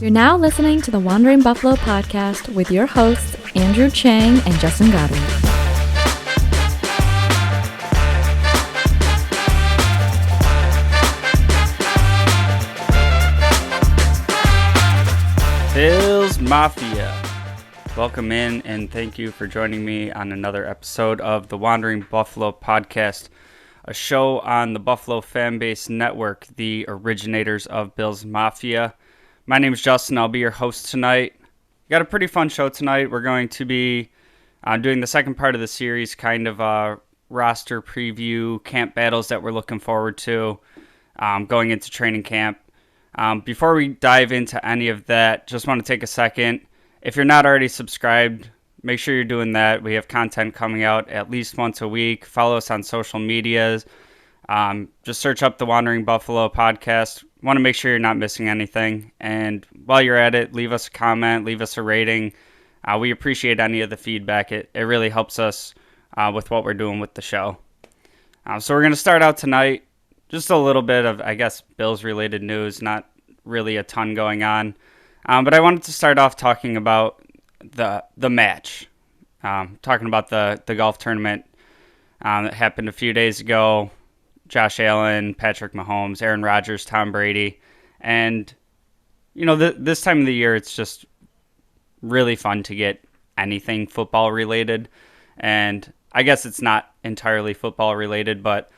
You're now listening to the Wandering Buffalo podcast with your hosts, Andrew Chang and Justin Godwin. Bills Mafia. Welcome in and thank you for joining me on another episode of the Wandering Buffalo podcast, a show on the Buffalo FAMBase network, the originators of Bills Mafia. My name is Justin. I'll be your host tonight. We got a pretty fun show tonight. We're going to be doing the second part of the series, kind of a roster preview, camp battles that we're looking forward to going into training camp. Before we dive into any of that, just want to take a second. If you're not already subscribed, make sure you're doing that. We have content coming out at least once a week. Follow us on social medias. Just search up the Wandering Buffalo podcast. Want to make sure you're not missing anything. And while you're at it, leave us a comment, leave us a rating. We appreciate any of the feedback. It really helps us with what we're doing with the show. So we're going to start out tonight. Just a little bit of, I guess, Bills-related news. Not really a ton going on. But I wanted to start off talking about the match. Talking about the golf tournament that happened a few days ago. Josh Allen, Patrick Mahomes, Aaron Rodgers, Tom Brady. And, you know, this time of the year, it's just really fun to get anything football-related. And I guess it's not entirely football-related, but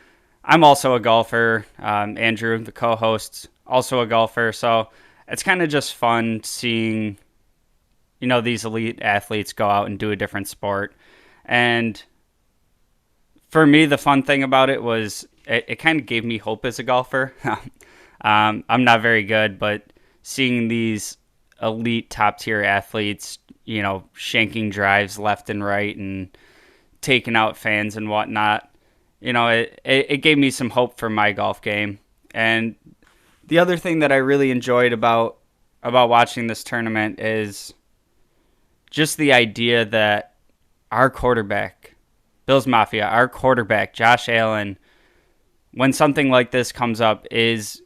I'm also a golfer. Andrew, the co-host, also a golfer. So it's kind of just fun seeing, you know, these elite athletes go out and do a different sport. And for me, the fun thing about it was it kind of gave me hope as a golfer. I'm not very good, but seeing these elite top-tier athletes, you know, shanking drives left and right and taking out fans and whatnot, you know, it gave me some hope for my golf game. And the other thing that I really enjoyed about watching this tournament is just the idea that our quarterback, Bills Mafia, our quarterback, Josh Allen, when something like this comes up, is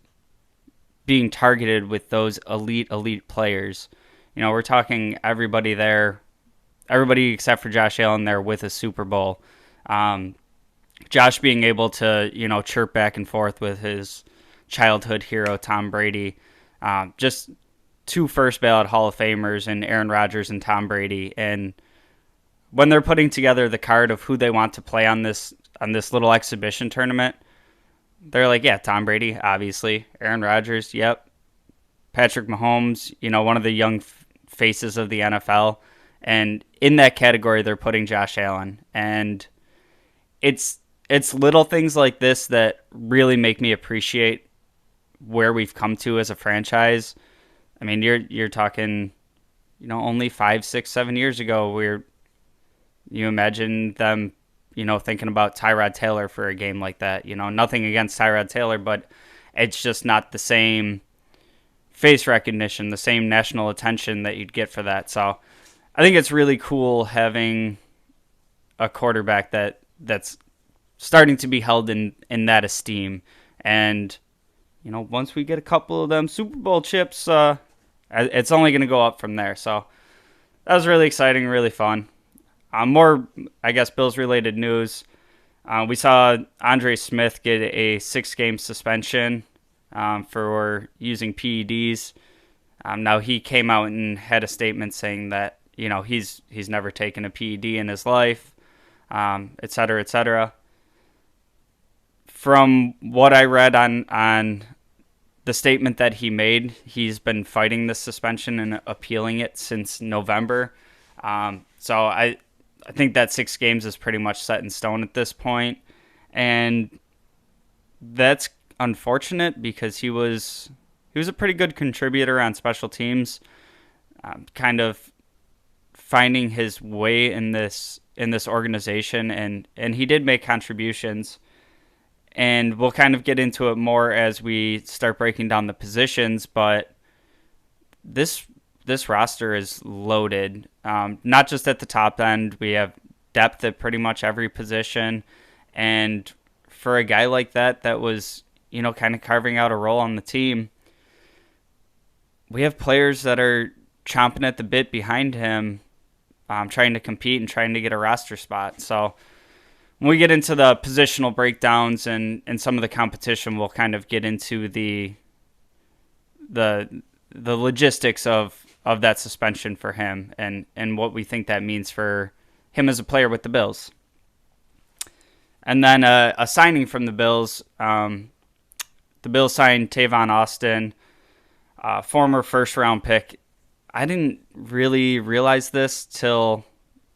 being targeted with those elite players. You know, we're talking everybody there, everybody except for Josh Allen there with a Super Bowl. Josh being able to, you know, chirp back and forth with his childhood hero, Tom Brady. Just two first ballot Hall of Famers in Aaron Rodgers and Tom Brady. And when they're putting together the card of who they want to play on this little exhibition tournament, they're like, yeah, Tom Brady, obviously. Aaron Rodgers, yep. Patrick Mahomes, you know, one of the young faces of the NFL. And in that category, they're putting Josh Allen. And it's little things like this that really make me appreciate where we've come to as a franchise. I mean, you're talking, you know, only 5, 6, 7 years ago, you imagine them, you know, thinking about Tyrod Taylor for a game like that. You know, nothing against Tyrod Taylor, but it's just not the same face recognition, the same national attention that you'd get for that. So I think it's really cool having a quarterback that's starting to be held in that esteem. And, you know, once we get a couple of them Super Bowl chips, it's only going to go up from there. So that was really exciting, really fun. More, I guess, Bills-related news. We saw Andre Smith get a 6-game suspension for using PEDs. Now, he came out and had a statement saying that, you know, he's never taken a PED in his life, et cetera, et cetera. From what I read on the statement that he made, he's been fighting the suspension and appealing it since November. So I think that 6 games is pretty much set in stone at this point. And that's unfortunate because he was a pretty good contributor on special teams, kind of finding his way in this organization, and he did make contributions. And we'll kind of get into it more as we start breaking down the positions, but this roster is loaded. Not just at the top end, we have depth at pretty much every position. And for a guy like that was, you know, kind of carving out a role on the team, we have players that are chomping at the bit behind him, trying to compete and trying to get a roster spot. So when we get into the positional breakdowns and some of the competition, we'll kind of get into the logistics of that suspension for him and what we think that means for him as a player with the Bills. And then a signing from the Bills. The Bills signed Tavon Austin, former first-round pick. I didn't really realize this till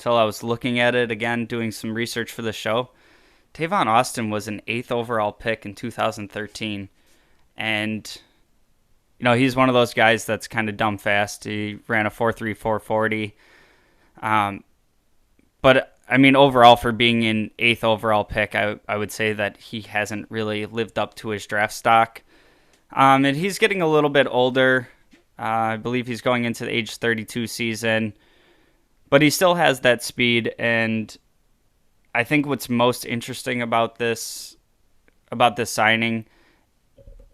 I was looking at it again, doing some research for the show. Tavon Austin was an 8th overall pick in 2013. And, he's one of those guys that's kind of dumb fast. He ran a 4.3, 4.40. But, overall, for being an 8th overall pick, I would say that he hasn't really lived up to his draft stock. And he's getting a little bit older. I believe he's going into the age 32 season. But he still has that speed, and I think what's most interesting about this signing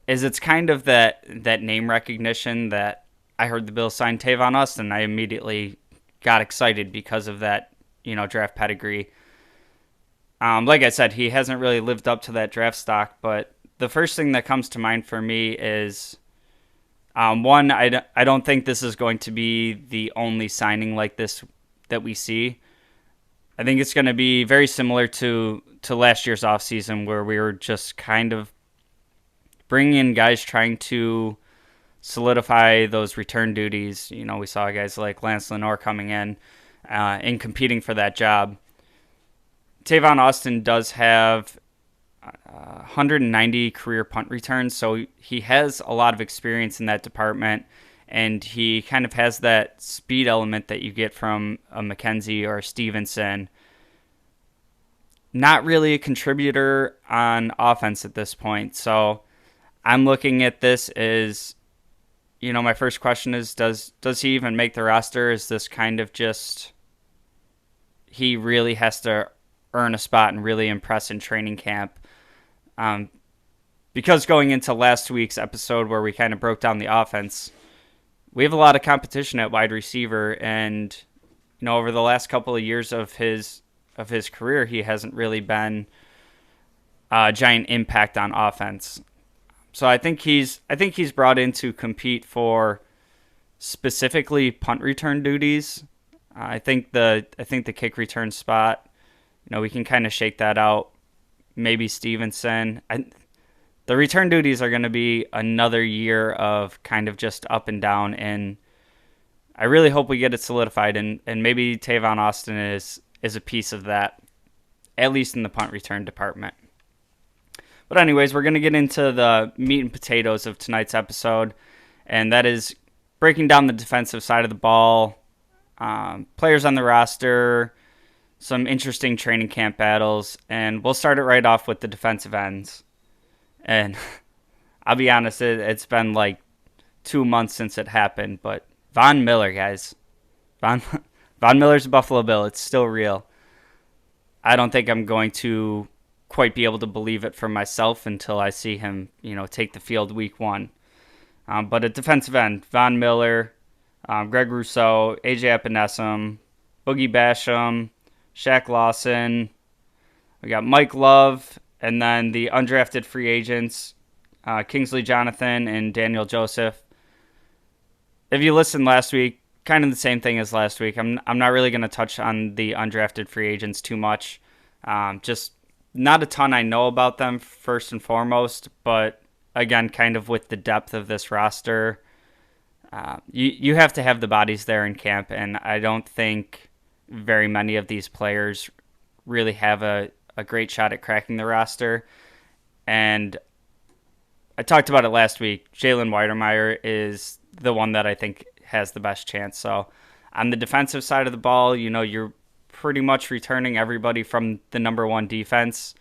is it's kind of that name recognition that I heard the Bills sign Tavon Austin. I immediately got excited because of that, draft pedigree. Like I said, he hasn't really lived up to that draft stock, but the first thing that comes to mind for me is, one, I don't think this is going to be the only signing like this that we see. I think it's going to be very similar to last year's offseason, where we were just kind of bringing in guys trying to solidify those return duties. We saw guys like Lance Lenore coming in and competing for that job. Tavon Austin does have 190 career punt returns, so he has a lot of experience in that department, and he kind of has that speed element that you get from a McKenzie or a Stevenson. Not really a contributor on offense at this point, so I'm looking at this as, my first question is, does he even make the roster? Is this kind of just he really has to earn a spot and really impress in training camp? Because going into last week's episode where we kind of broke down the offense, we have a lot of competition at wide receiver, and over the last couple of years of his career, he hasn't really been a giant impact on offense. So I think he's brought in to compete for specifically punt return duties. I think the kick return spot, we can kind of shake that out. Maybe Stevenson. The return duties are going to be another year of kind of just up and down, and I really hope we get it solidified, and maybe Tavon Austin is a piece of that, at least in the punt return department. But anyways, we're going to get into the meat and potatoes of tonight's episode, and that is breaking down the defensive side of the ball, players on the roster, some interesting training camp battles, and we'll start it right off with the defensive ends. And I'll be honest, it's been like 2 months since it happened, but Von Miller, guys. Von Miller's a Buffalo Bill. It's still real. I don't think I'm going to quite be able to believe it for myself until I see him, take the field week 1. But at defensive end, Von Miller, Greg Rousseau, AJ Epinesa, Boogie Basham, Shaq Lawson. We got Mike Love, and then the undrafted free agents, Kingsley Jonathan and Daniel Joseph. If you listened last week, kind of the same thing as last week. I'm not really going to touch on the undrafted free agents too much. Just not a ton I know about them first and foremost, but again, kind of with the depth of this roster, you have to have the bodies there in camp, and I don't think very many of these players really have a great shot at cracking the roster. And I talked about it last week. Jalen Weidermeyer is the one that I think has the best chance. So on the defensive side of the ball, you're pretty much returning everybody from the number 1 defense.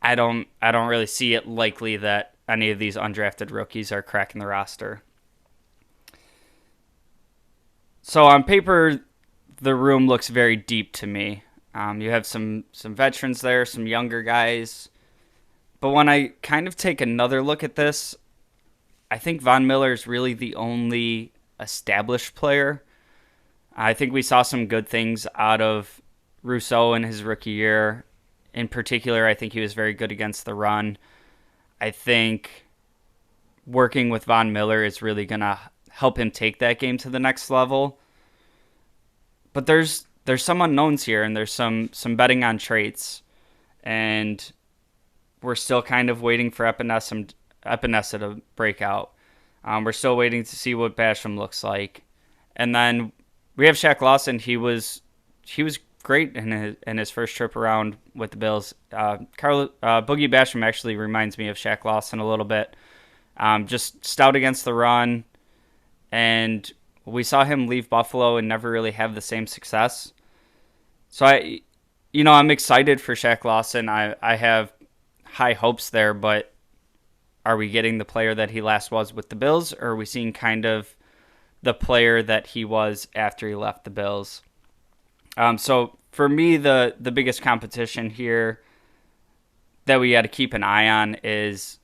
I don't really see it likely that any of these undrafted rookies are cracking the roster. So on paper, the room looks very deep to me. You have some veterans there, some younger guys. But when I kind of take another look at this, I think Von Miller is really the only established player. I think we saw some good things out of Rousseau in his rookie year. In particular, I think he was very good against the run. I think working with Von Miller is really going to help him take that game to the next level. But there's some unknowns here, and there's some betting on traits, and we're still kind of waiting for Epinesa to break out. We're still waiting to see what Basham looks like, and then we have Shaq Lawson. He was great in his first trip around with the Bills. Boogie Basham actually reminds me of Shaq Lawson a little bit. Just stout against the run, and we saw him leave Buffalo and never really have the same success. So I'm excited for Shaq Lawson. I have high hopes there, but are we getting the player that he last was with the Bills, or are we seeing kind of the player that he was after he left the Bills? So for me, the biggest competition here that we got to keep an eye on is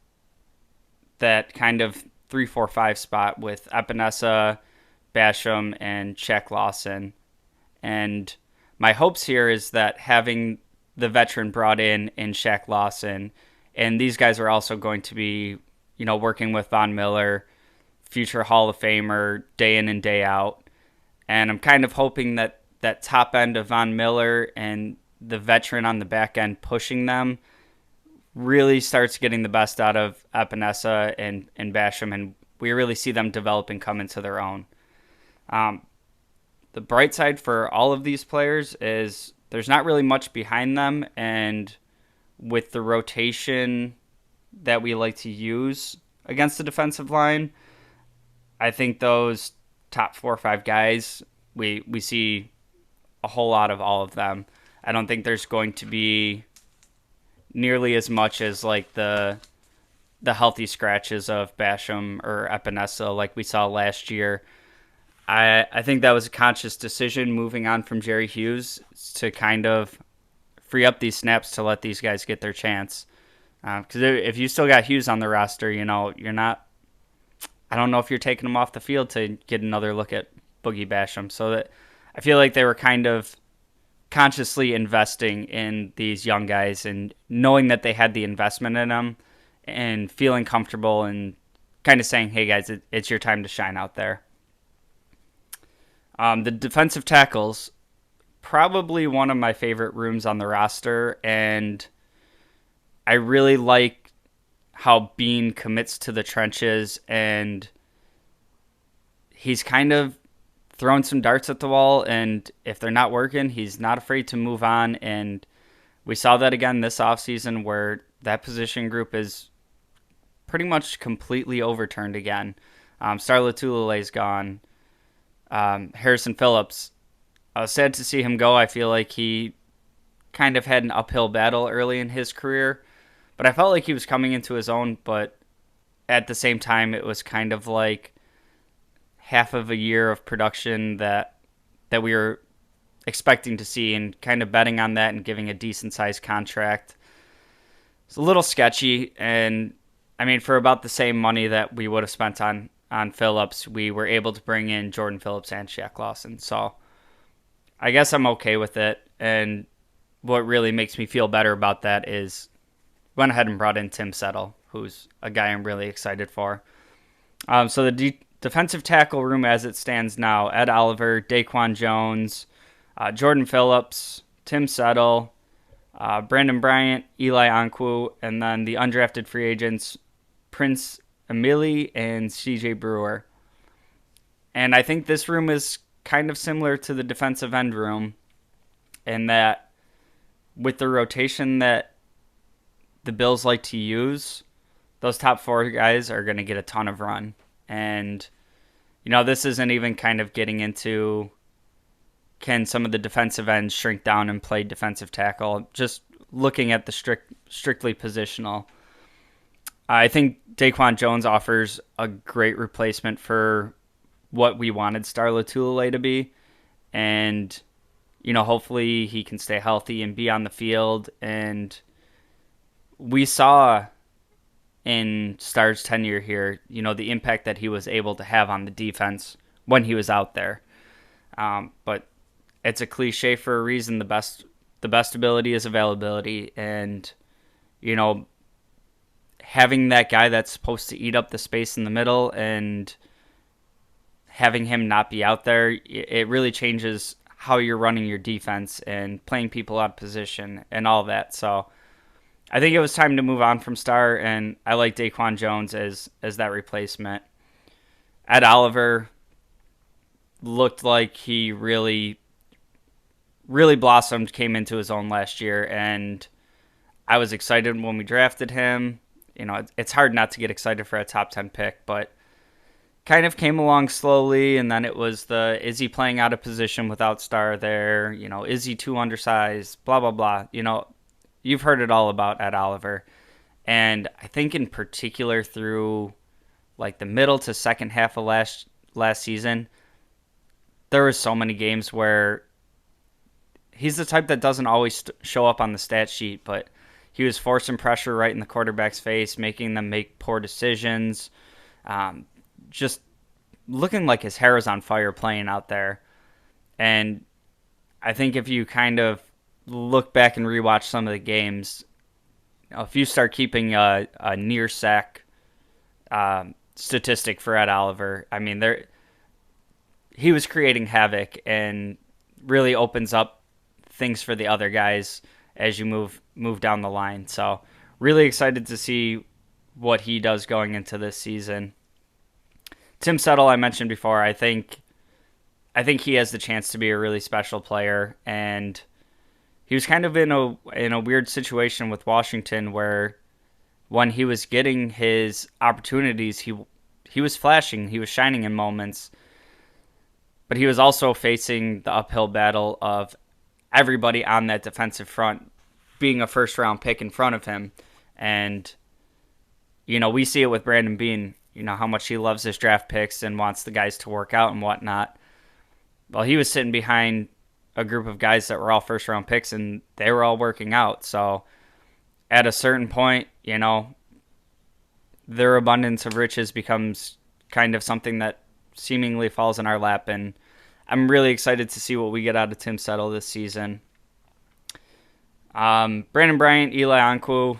that kind of 3-4-5 spot with Epinesa, Basham, and Shaq Lawson. And my hopes here is that having the veteran brought in Shaq Lawson, and these guys are also going to be, working with Von Miller, future Hall of Famer, day in and day out. And I'm kind of hoping that that top end of Von Miller and the veteran on the back end pushing them really starts getting the best out of Epinesa and Basham, and we really see them develop and come into their own. The bright side for all of these players is there's not really much behind them, and with the rotation that we like to use against the defensive line, I think those top 4 or 5 guys, we see a whole lot of all of them. I don't think there's going to be nearly as much as like the healthy scratches of Basham or Epinesa like we saw last year. I think that was a conscious decision moving on from Jerry Hughes to kind of free up these snaps to let these guys get their chance. Because if you still got Hughes on the roster, you're not. I don't know if you're taking him off the field to get another look at Boogie Basham. So that I feel like they were kind of consciously investing in these young guys and knowing that they had the investment in them and feeling comfortable and kind of saying, hey guys, it's your time to shine out there. The defensive tackles, probably one of my favorite rooms on the roster, and I really like how Bean commits to the trenches, and he's kind of throwing some darts at the wall, and if they're not working, he's not afraid to move on, and we saw that again this offseason where that position group is pretty much completely overturned again. Star Lotulelei's gone. Harrison Phillips, I was sad to see him go. I feel like he kind of had an uphill battle early in his career, but I felt like he was coming into his own, but at the same time, it was kind of like half of a year of production that we were expecting to see, and kind of betting on that and giving a decent-sized contract. It's a little sketchy, and I mean, for about the same money that we would have spent on Phillips, we were able to bring in Jordan Phillips and Shaq Lawson. So I guess I'm okay with it. And what really makes me feel better about that is went ahead and brought in Tim Settle, who's a guy I'm really excited for. So the defensive tackle room as it stands now, Ed Oliver, Daquan Jones, Jordan Phillips, Tim Settle, Brandon Bryant, Eli Ankou, and then the undrafted free agents, Prince Emili and CJ Brewer. And I think this room is kind of similar to the defensive end room in that with the rotation that the Bills like to use, those top 4 guys are going to get a ton of run. And, this isn't even kind of getting into can some of the defensive ends shrink down and play defensive tackle, just looking at the strictly positional. I think Daquan Jones offers a great replacement for what we wanted Star Lotulelei to be. And, hopefully he can stay healthy and be on the field. And we saw in Star's tenure here, the impact that he was able to have on the defense when he was out there. But it's a cliche for a reason. The best ability is availability, and having that guy that's supposed to eat up the space in the middle and having him not be out there, it really changes how you're running your defense and playing people out of position and all that. So I think it was time to move on from Star, and I like Daquan Jones as that replacement. Ed Oliver looked like he really, really blossomed, came into his own last year, and I was excited when we drafted him. It's hard not to get excited for a top 10 pick, but kind of came along slowly, and then it was is he playing out of position without Star there? Is he too undersized? Blah, blah, blah. You've heard it all about Ed Oliver. And I think in particular through like the middle to second half of last season, there were so many games where he's the type that doesn't always show up on the stat sheet, but he was forcing pressure right in the quarterback's face, making them make poor decisions, just looking like his hair is on fire playing out there. And I think if you kind of look back and rewatch some of the games, if you start keeping a near sack statistic for Ed Oliver, I mean, he was creating havoc and really opens up things for the other guys as you move down the line. So really excited to see what he does going into this season. Tim Settle, I mentioned before, I think he has the chance to be a really special player, and he was kind of in a weird situation with Washington where when he was getting his opportunities, he was flashing, he was shining in moments, but he was also facing the uphill battle of everybody on that defensive front being a first-round pick in front of him. And, we see it with Brandon Beane, how much he loves his draft picks and wants the guys to work out and whatnot. Well, he was sitting behind a group of guys that were all first-round picks, and they were all working out. So at a certain point, their abundance of riches becomes kind of something that seemingly falls in our lap, and I'm really excited to see what we get out of Tim Settle this season. Brandon Bryant, Eli Ankou,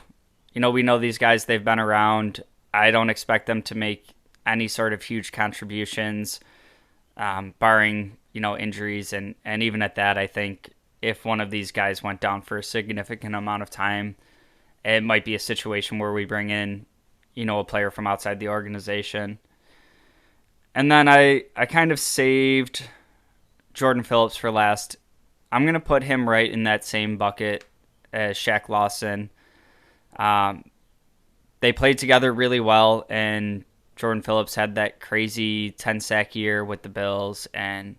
we know these guys, they've been around. I don't expect them to make any sort of huge contributions, barring, injuries. And even at that, I think if one of these guys went down for a significant amount of time, it might be a situation where we bring in, a player from outside the organization. And then I kind of saved Jordan Phillips for last. I'm going to put him right in that same bucket as Shaq Lawson. They played together really well, and Jordan Phillips had that crazy 10-sack year with the Bills, and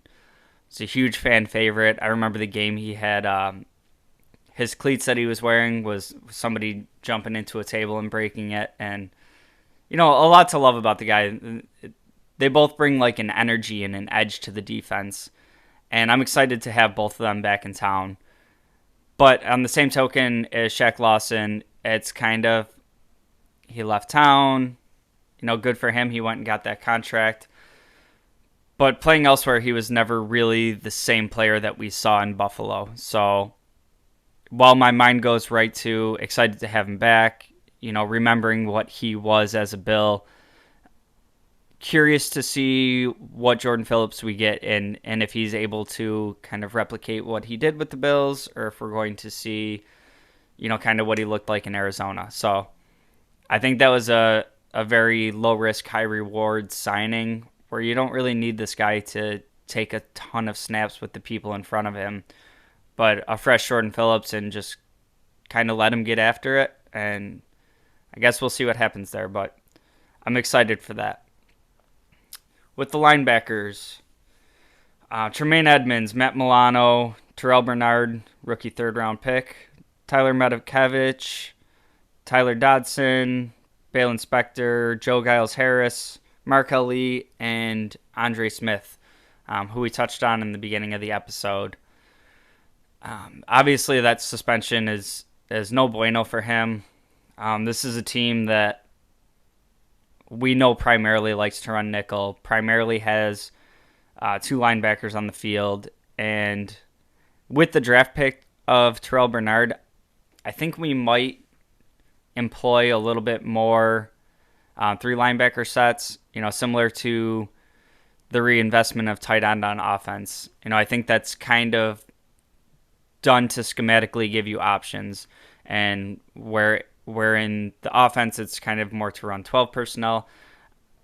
it's a huge fan favorite. I remember the game he had, his cleats that he was wearing was somebody jumping into a table and breaking it, and, a lot to love about the guy. They both bring like an energy and an edge to the defense, and I'm excited to have both of them back in town. But on the same token as Shaq Lawson, it's kind of, he left town, good for him. He went and got that contract. But playing elsewhere, he was never really the same player that we saw in Buffalo. So while my mind goes right to excited to have him back, remembering what he was as a Bill, curious to see what Jordan Phillips we get and if he's able to kind of replicate what he did with the Bills, or if we're going to see, kind of what he looked like in Arizona. So I think that was a very low-risk, high-reward signing where you don't really need this guy to take a ton of snaps with the people in front of him, but a fresh Jordan Phillips, and just kind of let him get after it. And I guess we'll see what happens there, but I'm excited for that. With the linebackers, Tremaine Edmonds, Matt Milano, Terrell Bernard, rookie third-round pick, Tyler Medevich, Tyler Dodson, Balen Spector, Joe Giles-Harris, Markel Lee, and Andre Smith, who we touched on in the beginning of the episode. Obviously, that suspension is no bueno for him. This is a team that we know primarily likes to run nickel, primarily has two linebackers on the field, and with the draft pick of Terrell Bernard, I think we might employ a little bit more three linebacker sets, similar to the reinvestment of tight end on offense. I think that's kind of done to schematically give you options, and where in the offense it's kind of more to run 12 personnel.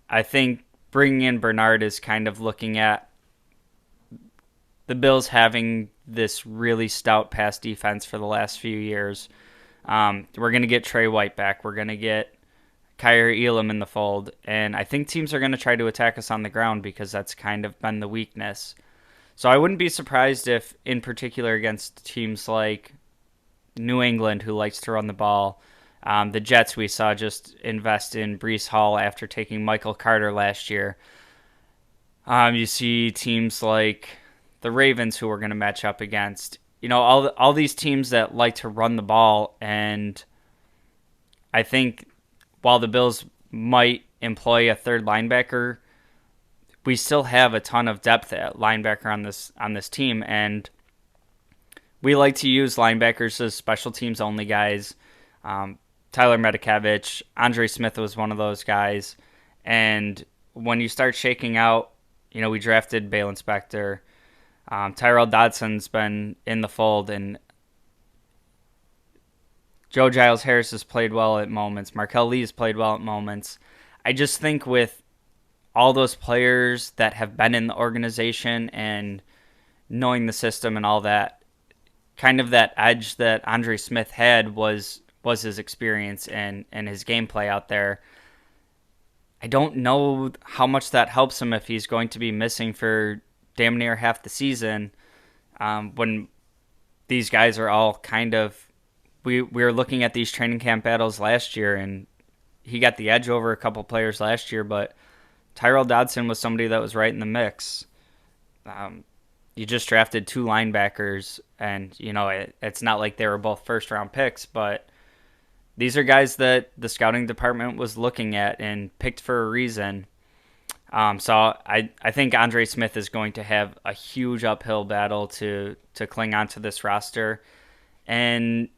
I think bringing in Bernard is kind of looking at the Bills having this really stout pass defense for the last few years. We're going to get Trey White back. We're going to get Kaiir Elam in the fold. And I think teams are going to try to attack us on the ground because that's kind of been the weakness. So I wouldn't be surprised if, in particular against teams like New England, who likes to run the ball, the Jets we saw just invest in Breece Hall after taking Michael Carter last year. You see teams like the Ravens, who we're going to match up against. All these teams that like to run the ball, and I think while the Bills might employ a third linebacker, we still have a ton of depth at linebacker on this team, and we like to use linebackers as special teams only guys. Tyler Medikevich, Andre Smith was one of those guys, and when you start shaking out, we drafted Bale Inspector. Tyrell Dodson's been in the fold, and Joe Giles Harris has played well at moments. Markel Lee has played well at moments. I just think with all those players that have been in the organization and knowing the system and all that, kind of that edge that Andre Smith had was his experience and his gameplay out there. I don't know how much that helps him if he's going to be missing for damn near half the season, when these guys are all kind of... We were looking at these training camp battles last year, and he got the edge over a couple players last year, but Tyrell Dodson was somebody that was right in the mix. You just drafted two linebackers, and it's not like they were both first-round picks, but these are guys that the scouting department was looking at and picked for a reason. So I think Andre Smith is going to have a huge uphill battle to cling onto this roster, and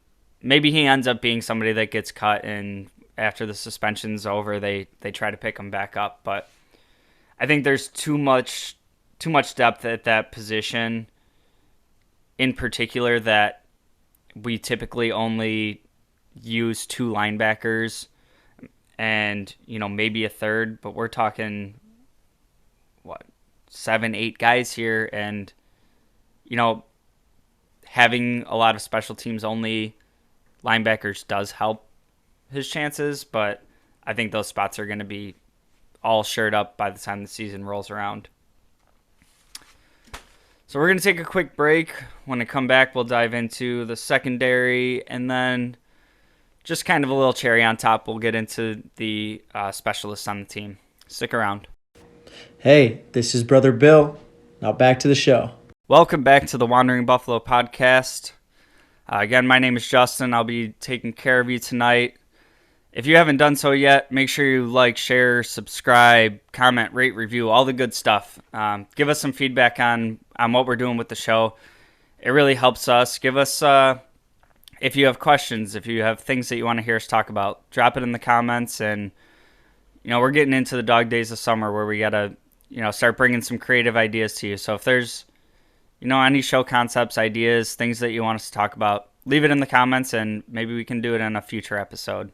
maybe he ends up being somebody that gets cut, and after the suspension's over, they try to pick him back up. But I think there's too much depth at that position, in particular, that we typically only use two linebackers and maybe a third, but we're talking 7-8 guys here, and having a lot of special teams only linebackers does help his chances, but I think those spots are going to be all shored up by the time the season rolls around. So we're going to take a quick break. When I come back, we'll dive into the secondary, and then just kind of a little cherry on top, we'll get into the specialists on the team. Stick around. Hey, this is Brother Bill. Now back to the show. Welcome back to the Wandering Buffalo podcast. Again, my name is Justin. I'll be taking care of you tonight. If you haven't done so yet, make sure you like, share, subscribe, comment, rate, review, all the good stuff. Give us some feedback on what we're doing with the show. It really helps us. Give us, if you have questions, if you have things that you want to hear us talk about, drop it in the comments. And, we're getting into the dog days of summer where we got to, start bringing some creative ideas to you. So if there's, any show concepts, ideas, things that you want us to talk about, leave it in the comments, and maybe we can do it in a future episode.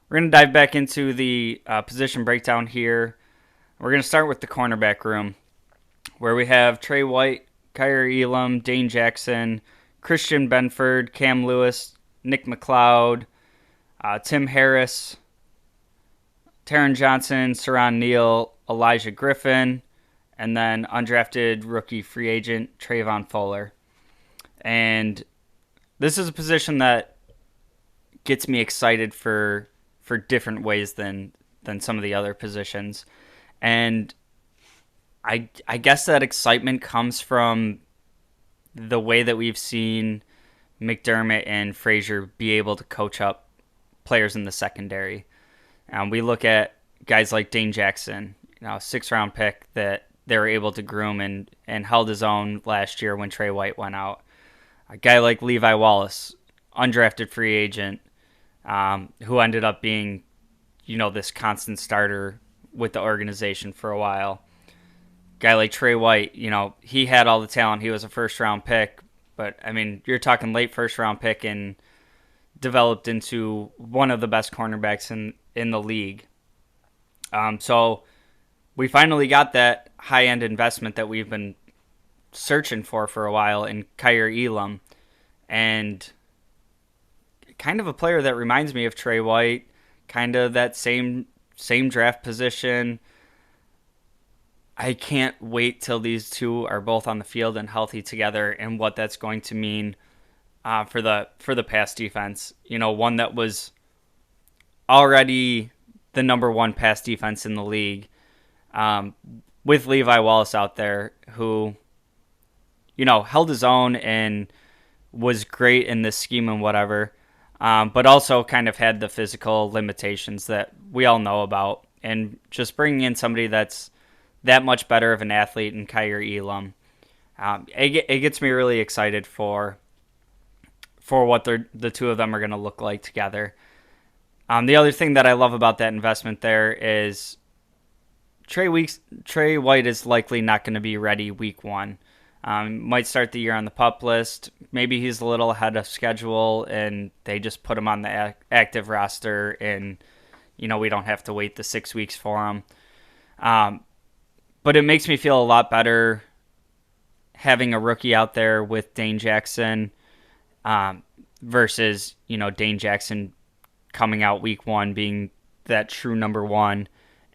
We're going to dive back into the position breakdown here. We're going to start with the cornerback room, where we have Trey White, Kaiir Elam, Dane Jackson, Christian Benford, Cam Lewis, Nick McLeod, Tim Harris, Taron Johnson, Saron Neal, Elijah Griffin, and then undrafted rookie free agent Trayvon Fuller. And this is a position that gets me excited for different ways than some of the other positions. And I guess that excitement comes from the way that we've seen McDermott and Frazier be able to coach up players in the secondary. We look at guys like Dane Jackson, 6-round pick that they were able to groom and held his own last year when Trey White went out. A guy like Levi Wallace, undrafted free agent, who ended up being, this constant starter with the organization for a while. Guy like Trey White, he had all the talent. He was a first-round pick, but, you're talking late first-round pick and developed into one of the best cornerbacks in the league. So we finally got that high-end investment that we've been searching for a while in Kyer Elam, and kind of a player that reminds me of Trey White, kind of that same draft position. I can't wait till these two are both on the field and healthy together, and what that's going to mean for the pass defense. One that was already the number one pass defense in the league, with Levi Wallace out there, who held his own and was great in this scheme and whatever, but also kind of had the physical limitations that we all know about. And just bringing in somebody that's that much better of an athlete in Kyer Elam, it gets me really excited for what the two of them are going to look like together. The other thing that I love about that investment there is Trey White is likely not going to be ready week one. Might start the year on the PUP list. Maybe he's a little ahead of schedule and they just put him on the active roster, and we don't have to wait the 6 weeks for him. But it makes me feel a lot better having a rookie out there with Dane Jackson, versus Dane Jackson coming out week one being that true number one,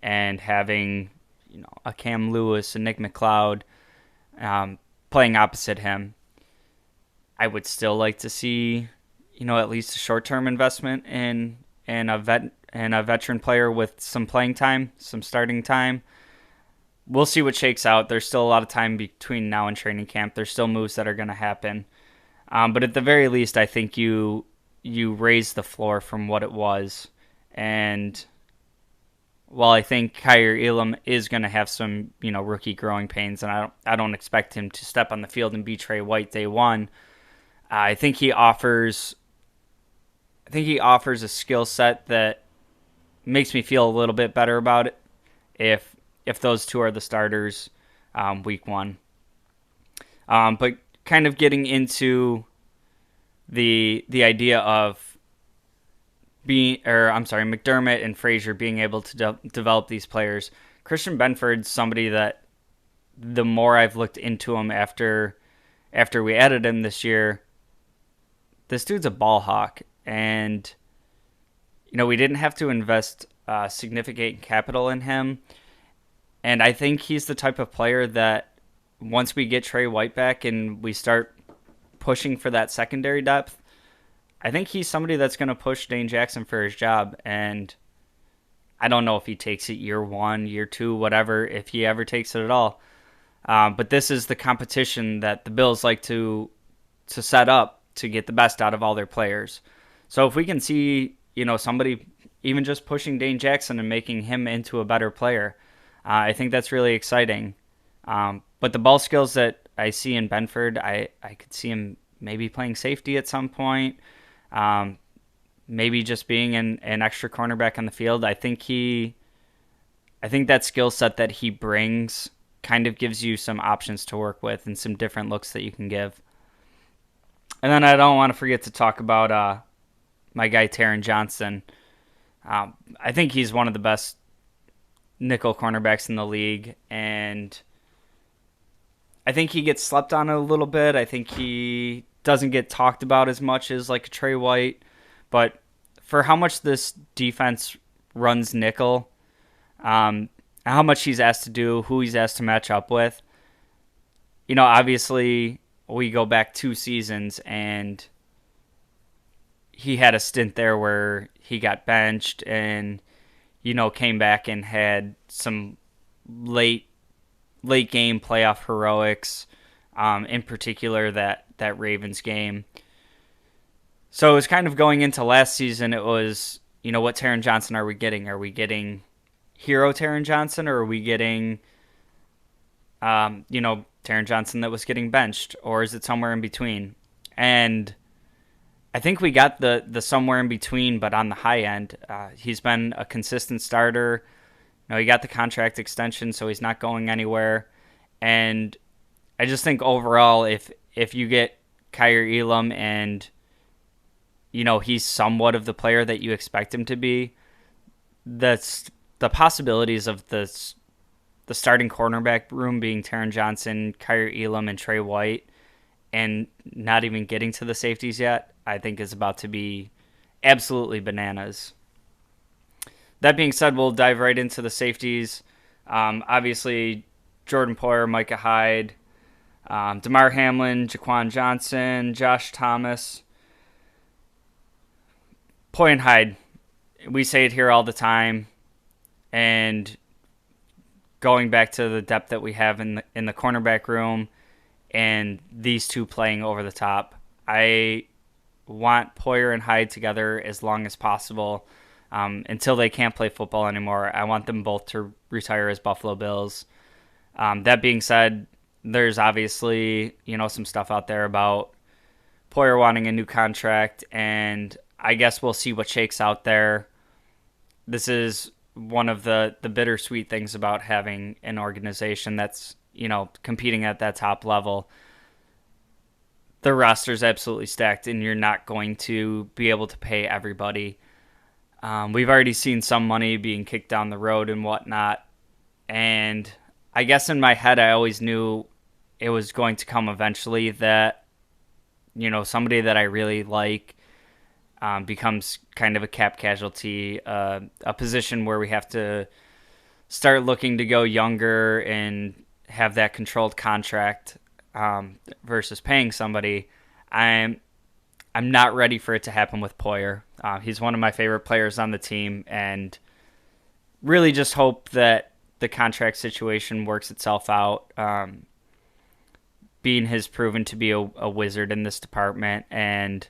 and having a Cam Lewis and Nick McLeod playing opposite him. I would still like to see at least a short-term investment in a veteran player with some playing time, some starting time. We'll see what shakes out. There's still a lot of time between now and training camp. There's still moves that are going to happen. But at the very least, I think you raise the floor from what it was. And while I think Kyer Elam is going to have some, rookie growing pains, and I don't expect him to step on the field and be Trey White day one, I think he offers a skill set that makes me feel a little bit better about it if those two are the starters week one. But kind of getting into the idea of McDermott and Frazier being able to develop these players. Christian Benford's somebody that the more I've looked into him after we added him this year, this dude's a ball hawk, and we didn't have to invest significant capital in him, and I think he's the type of player that once we get Trey White back and we start pushing for that secondary depth, I think he's somebody that's going to push Dane Jackson for his job. And I don't know if he takes it year one, year two, whatever, if he ever takes it at all. But this is the competition that the Bills like to set up to get the best out of all their players. So if we can see, somebody even just pushing Dane Jackson and making him into a better player, I think that's really exciting. But the ball skills that I see in Benford, I could see him maybe playing safety at some point, maybe just being an extra cornerback on the field. I think that skill set that he brings kind of gives you some options to work with and some different looks that you can give. And then I don't want to forget to talk about my guy Taron Johnson. I think he's one of the best nickel cornerbacks in the league, and I think he gets slept on a little bit. I think he doesn't get talked about as much as like a Trey White, but for how much this defense runs nickel, how much he's asked to do, who he's asked to match up with, obviously we go back 2 seasons and he had a stint there where he got benched and, came back and had some late game playoff heroics, in particular that Ravens game. So it was kind of going into last season, it was, what Taron Johnson are we getting? Are we getting hero Taron Johnson, or are we getting, Taron Johnson that was getting benched, or is it somewhere in between? And I think we got the somewhere in between, but on the high end. He's been a consistent starter. He got the contract extension, so he's not going anywhere. And I just think overall, if you get Kyer Elam and he's somewhat of the player that you expect him to be, that's the possibilities of the starting cornerback room being Taron Johnson, Kyer Elam, and Trey White, and not even getting to the safeties yet, I think is about to be absolutely bananas. That being said, we'll dive right into the safeties. Obviously, Jordan Poyer, Micah Hyde, Damar Hamlin, Jaquan Johnson, Josh Thomas. Poyer and Hyde, we say it here all the time, and going back to the depth that we have in the cornerback room and these two playing over the top, I want Poyer and Hyde together as long as possible until they can't play football anymore. I want them both to retire as Buffalo Bills. That being said, there's obviously some stuff out there about Poyer wanting a new contract, and I guess we'll see what shakes out there. This is one of the bittersweet things about having an organization that's competing at that top level. The roster's absolutely stacked, and you're not going to be able to pay everybody. We've already seen some money being kicked down the road and whatnot, and I guess in my head I always knew it was going to come eventually that somebody that I really like becomes kind of a cap casualty, a position where we have to start looking to go younger and have that controlled contract versus paying somebody. I'm not ready for it to happen with Poyer. He's one of my favorite players on the team, and really just hope that the contract situation works itself out. Bean has proven to be a wizard in this department, and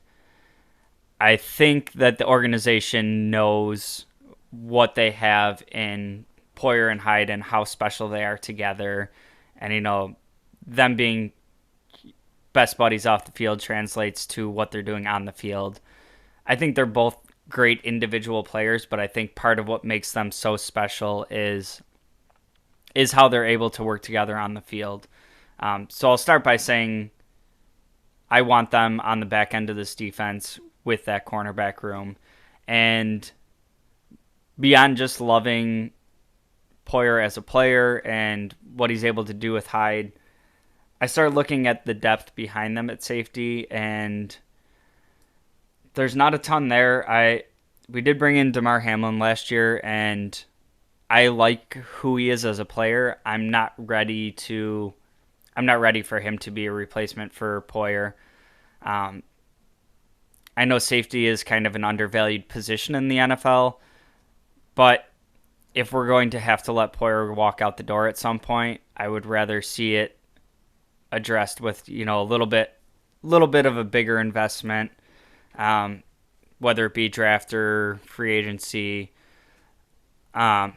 I think that the organization knows what they have in Poyer and Hyde and how special they are together. And, them being best buddies off the field translates to what they're doing on the field. I think they're both great individual players, but I think part of what makes them so special is how they're able to work together on the field. So I'll start by saying I want them on the back end of this defense with that cornerback room. And beyond just loving Poyer as a player and what he's able to do with Hyde, I started looking at the depth behind them at safety, and there's not a ton there. We did bring in Damar Hamlin last year, and I like who he is as a player. I'm not ready for him to be a replacement for Poyer. I know safety is kind of an undervalued position in the NFL, but if we're going to have to let Poyer walk out the door at some point, I would rather see it addressed with a little bit of a bigger investment, whether it be draft or free agency. I'm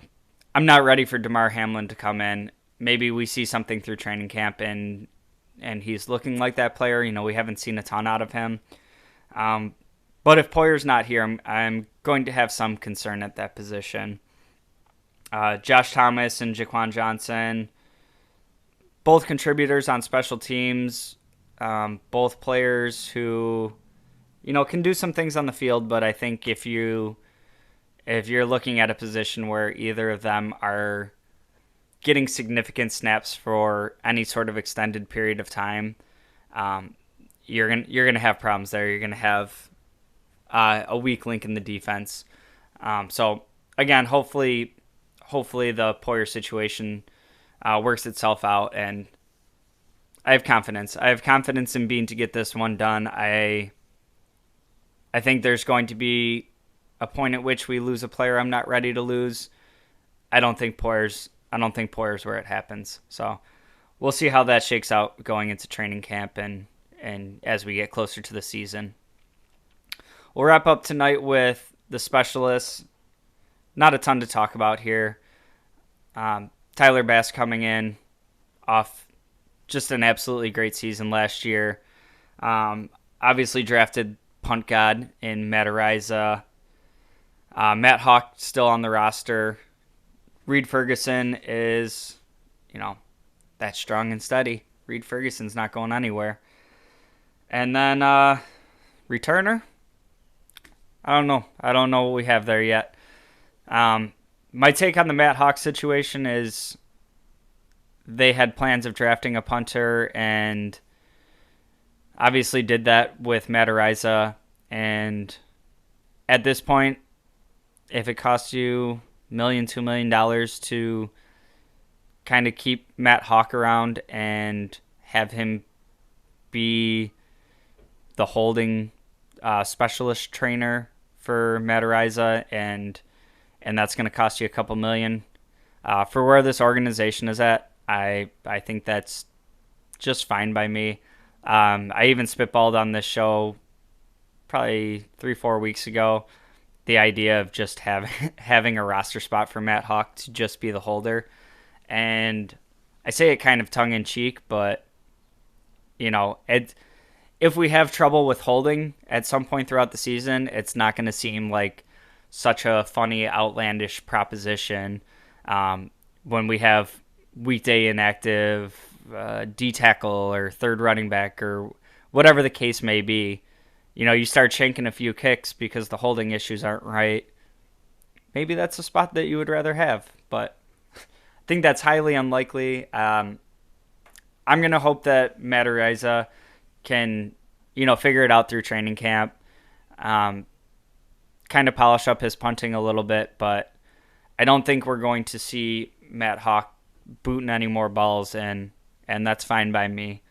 not ready for Damar Hamlin to come in. Maybe we see something through training camp and he's looking like that player. We haven't seen a ton out of him. But if Poyer's not here, I'm going to have some concern at that position. Josh Thomas and Jaquan Johnson, both contributors on special teams, both players who, can do some things on the field. But I think if you're looking at a position where either of them are getting significant snaps for any sort of extended period of time, you're gonna have problems there. You're gonna have a weak link in the defense. So again, hopefully the Poyer situation works itself out, and I have confidence. I have confidence in Bean to get this one done. I think there's going to be a point at which we lose a player I'm not ready to lose. I don't think Poyer's where it happens. So we'll see how that shakes out going into training camp and as we get closer to the season. We'll wrap up tonight with the specialists. Not a ton to talk about here. Tyler Bass coming in off just an absolutely great season last year. Obviously drafted punt god in Matt Ariza. Matt Hawk still on the roster. Reed Ferguson is, that's strong and steady. Reed Ferguson's not going anywhere. And then returner, I don't know. I don't know what we have there yet. My take on the Matt Hawk situation is they had plans of drafting a punter and obviously did that with Matt Ariza. And at this point, if it costs you $1 million, $2 million to kind of keep Matt Hawk around and have him be the holding specialist trainer for Matt Ariza, and that's going to cost you a couple million. For where this organization is at, I think that's just fine by me. I even spitballed on this show probably 3-4 weeks ago the idea of just having a roster spot for Matt Hawk to just be the holder. And I say it kind of tongue-in-cheek, but, if we have trouble with holding at some point throughout the season, it's not going to seem like such a funny, outlandish proposition when we have weekday inactive D-tackle or third running back or whatever the case may be. You start shanking a few kicks because the holding issues aren't right. Maybe that's a spot that you would rather have, but I think that's highly unlikely. I'm going to hope that Matt Ariza can, figure it out through training camp, kind of polish up his punting a little bit, but I don't think we're going to see Matt Hawk booting any more balls, and that's fine by me.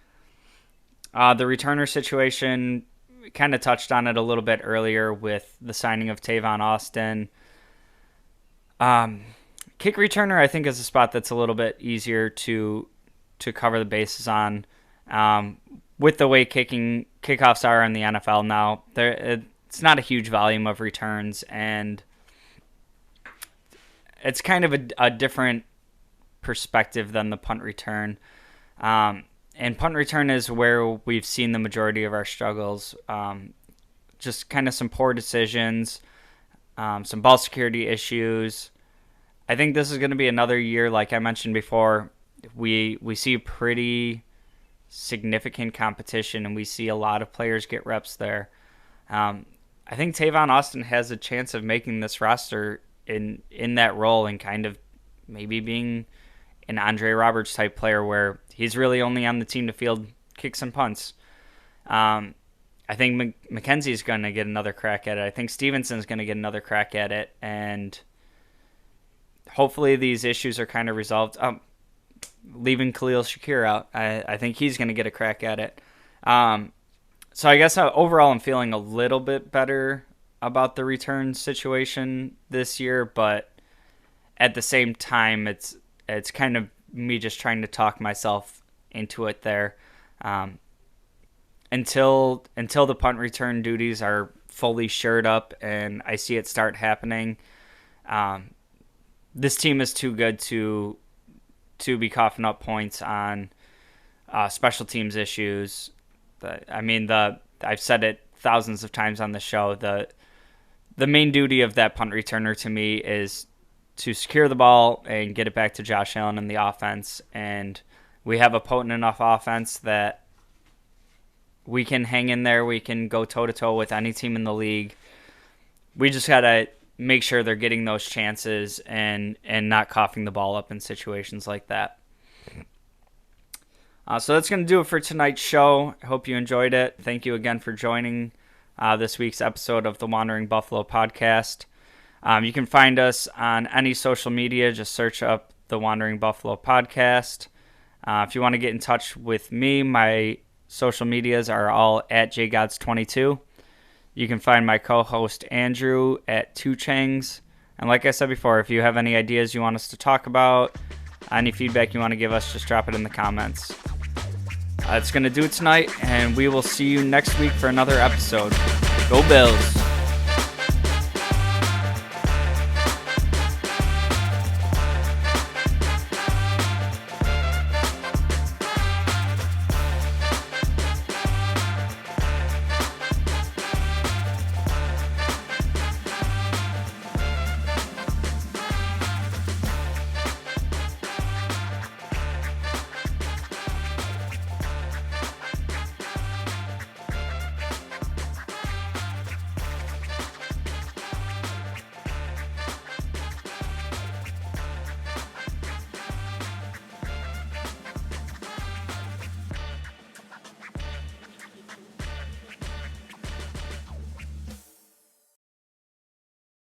The returner situation, we kind of touched on it a little bit earlier with the signing of Tavon Austin. Kick returner, I think, is a spot that's a little bit easier to cover the bases on. With the way kickoffs are in the NFL now, it's not a huge volume of returns, and it's kind of a different perspective than the punt return. And punt return is where we've seen the majority of our struggles. Just kind of some poor decisions, some ball security issues. I think this is going to be another year, like I mentioned before, we see pretty significant competition, and we see a lot of players get reps there. I think Tavon Austin has a chance of making this roster in that role and kind of maybe being an Andre Roberts type player where he's really only on the team to field kicks and punts. I think McKenzie's going to get another crack at it. I think Stevenson's going to get another crack at it, and hopefully these issues are kind of resolved. Leaving Khalil Shakir out, I think he's going to get a crack at it. So I guess overall I'm feeling a little bit better about the return situation this year, but at the same time, it's kind of me just trying to talk myself into it there. Until the punt return duties are fully shored up and I see it start happening, this team is too good to be coughing up points on special teams issues. I've said it thousands of times on the show. The main duty of that punt returner to me is to secure the ball and get it back to Josh Allen and the offense. And we have a potent enough offense that we can hang in there. We can go toe-to-toe with any team in the league. We just got to make sure they're getting those chances and not coughing the ball up in situations like that. So that's going to do it for tonight's show. I hope you enjoyed it. Thank you again for joining this week's episode of the Wandering Buffalo podcast. You can find us on any social media. Just search up the Wandering Buffalo podcast. If you want to get in touch with me, my social medias are all at jgods22. You can find my co-host Andrew at 2changs. And like I said before, if you have any ideas you want us to talk about, any feedback you want to give us, just drop it in the comments. That's going to do it tonight, and we will see you next week for another episode. Go Bills!